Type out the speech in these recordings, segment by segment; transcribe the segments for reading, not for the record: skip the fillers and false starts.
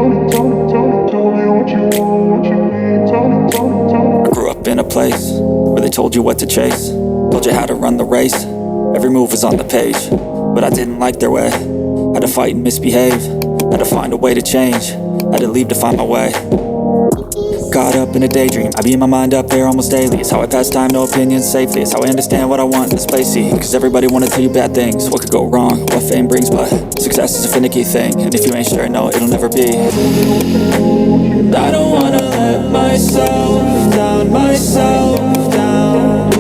I grew up in a place where they told you what to chase, told you how to run the race. Every move was on the page, but I didn't like their way. Had to fight and misbehave, had to find a way to change, had to leave to find my way. Caught up in a daydream, I beat my mind up there almost daily. It's how I pass time, no opinions safely. It's how I understand what I want in this place, see. Cause everybody wanna tell you bad things, what could go wrong, what fame brings. But success is a finicky thing, and if you ain't sure, no, it'll never be. I don't wanna let myself down, myself down.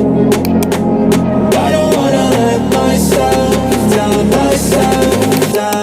I don't wanna let myself down, myself down.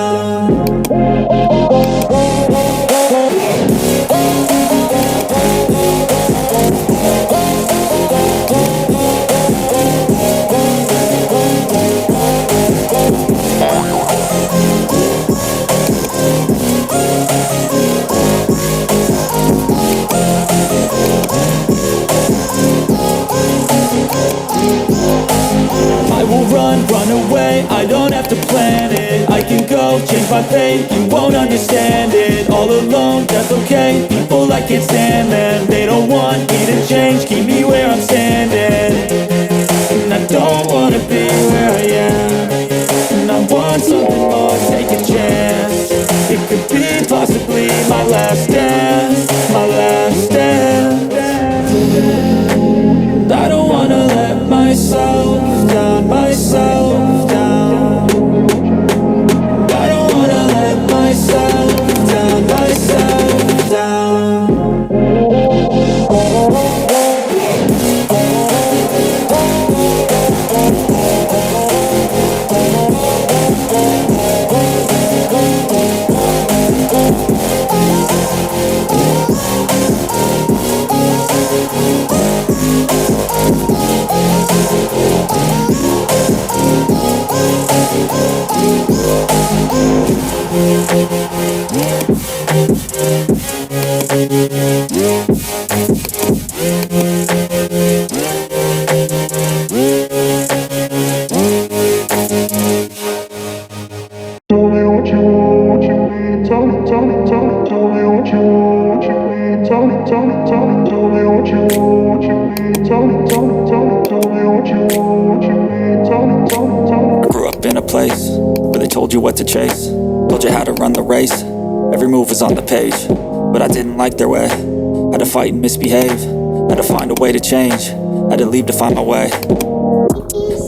Run away, I don't have to plan it. I can go change my fate, you won't understand it. All alone, that's okay. People I can't stand them, they don't want me to change, keep me where I'm standing. And I don't wanna be where I am, and I want something more, take a chance. It could be possibly my last dance, my last dance. I don't wanna let myself down, myself down. I don't wanna let myself down, myself down. I grew up in a place where they told you what to chase, told you how to run the race. Every move was on the page, but I didn't like their way. Had to fight and misbehave, had to find a way to change, had to leave to find my way.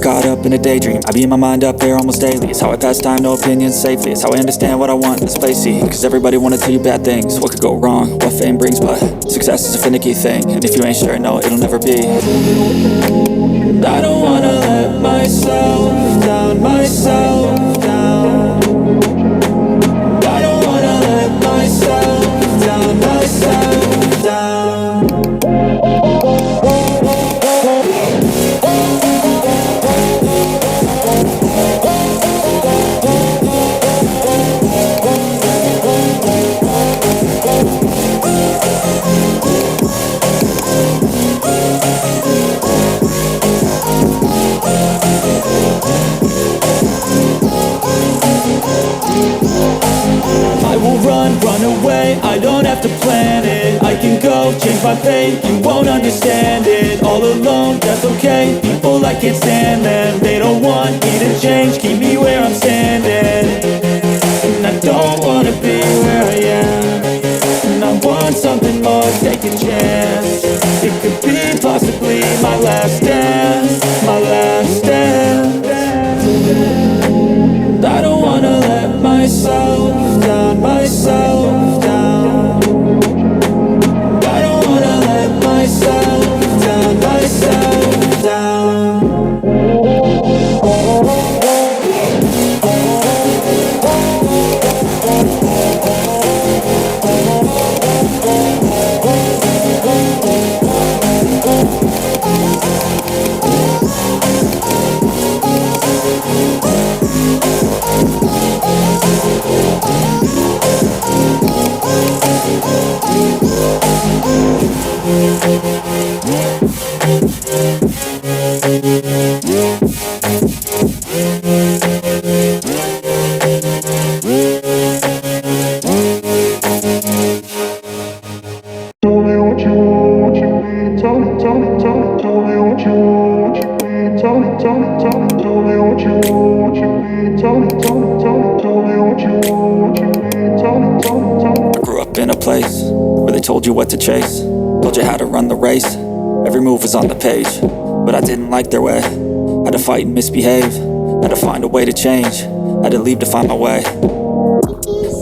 Caught up in a daydream, I beat my mind up there almost daily. It's how I pass time, no opinions safely. It's how I understand what I want in this place, see. Cause everybody wanna tell you bad things, what could go wrong, what fame brings. But success is a finicky thing, and if you ain't sure, no, it'll never be. I don't wanna let myself down, myself down. I don't wanna let myself down, myself down. Run away, I don't have to plan it. I can go change my fate, you won't understand it. All alone, that's okay. People I can't stand them, they don't want me to change, keep me where I'm standing. And I don't wanna be where I am, and I want something more, take a chance. It could be possibly my last dance, my last dance. I don't wanna let myself down, myself down. I don't wanna let myself down, myself down. I grew up in a place where they told you what to chase, told you how to run the race. Every move was on the page, but I didn't like their way. Had to fight and misbehave, had to find a way to change, had to leave to find my way.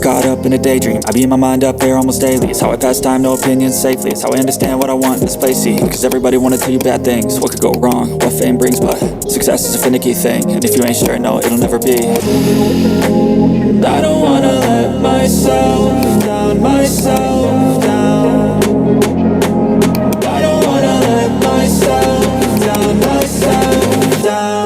Caught up in a daydream, I beat my mind up there almost daily. It's how I pass time, no opinions safely. It's how I understand what I want in this place, see. Cause everybody wanna tell you bad things, what could go wrong, what fame brings. But success is a finicky thing, and if you ain't sure, no, it'll never be. I don't wanna let myself down, myself down. I don't wanna let myself down, myself down.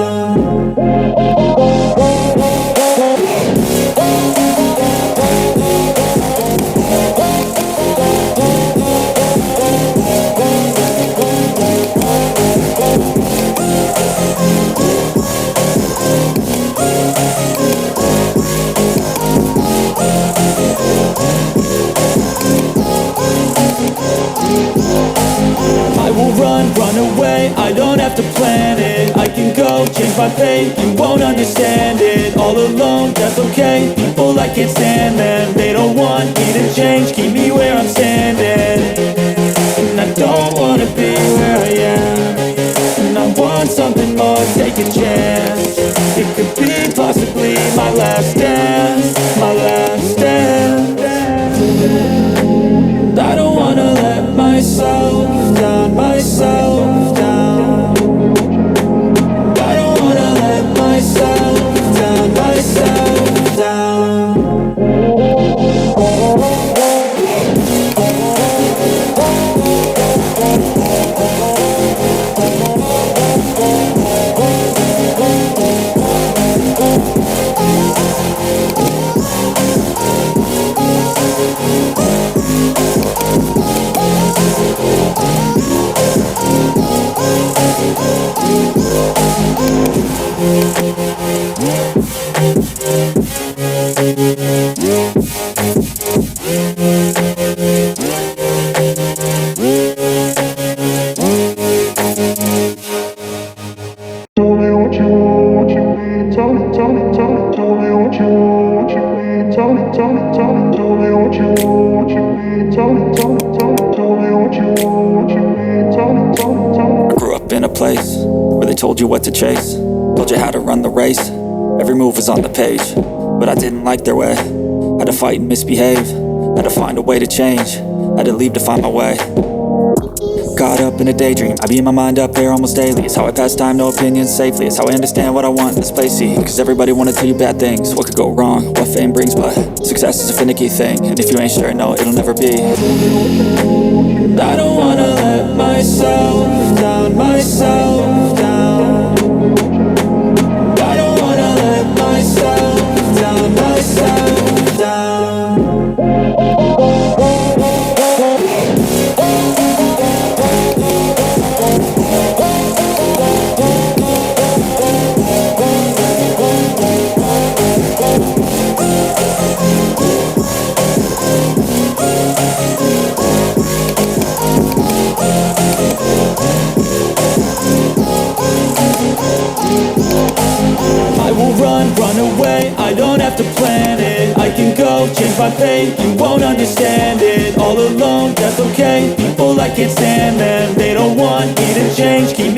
Run away, I don't have to plan it. I can go change my fate, you won't understand it. All alone, that's okay, people I can't stand them. They don't want me to change, keep me where I'm standing. And I don't wanna be where I am, and I want something more, take a chance. It could be possibly my last dance, my last dance. I don't wanna let myself down, myself down. I don't wanna let myself down, myself down. I grew up in a place where they told you what to chase, told you how to run the race. Every move was on the page, but I didn't like their way. Had to fight and misbehave, had to find a way to change, had to leave to find my way. Caught up in a daydream, I beat my mind up there almost daily. It's how I pass time, no opinions safely. It's how I understand what I want in this place, see. Cause everybody wanna tell you bad things, what could go wrong, what fame brings. But success is a finicky thing, and if you ain't sure, no, it'll never be. I don't wanna let myself down, myself down. I don't wanna let myself down, myself down. Run away, I don't have to plan it. I can go change my fate, you won't understand it. All alone, that's okay, people I can't stand them. They don't want me to change, keep me